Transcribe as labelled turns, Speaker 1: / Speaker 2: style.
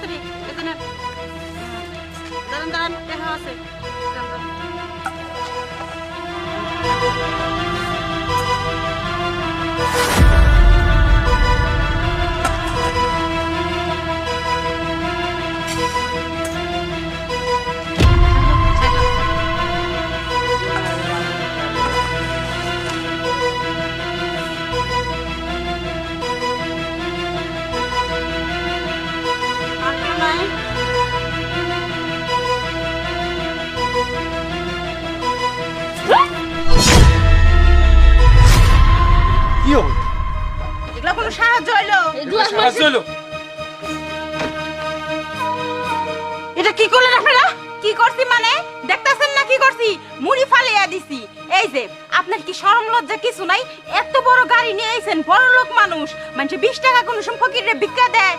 Speaker 1: তাড়াতাড়ি এখানে দাঁড়ান দাঁড়ান দেখা আছে দাঁড়ান, দাঁড়ান। আর কেউ নাই?
Speaker 2: কি হবে
Speaker 1: এগুলো কোনো সাহায্য হইলো?
Speaker 2: সাহায্য হলো
Speaker 1: এটা কি করলেন আপনারা? কি করছি মানে দেখতাছেন না কি করছি? মুড়ি ফালিয়া দিছি। এই যে আপনার কি শরম লজ্জা কিছু নাই? এত বড় গাড়ি নিয়ে আইছেন, বড় লোক মানুষ, মানে 20 টাকা কোনো ফকিরে ভিক্ষা দেয়।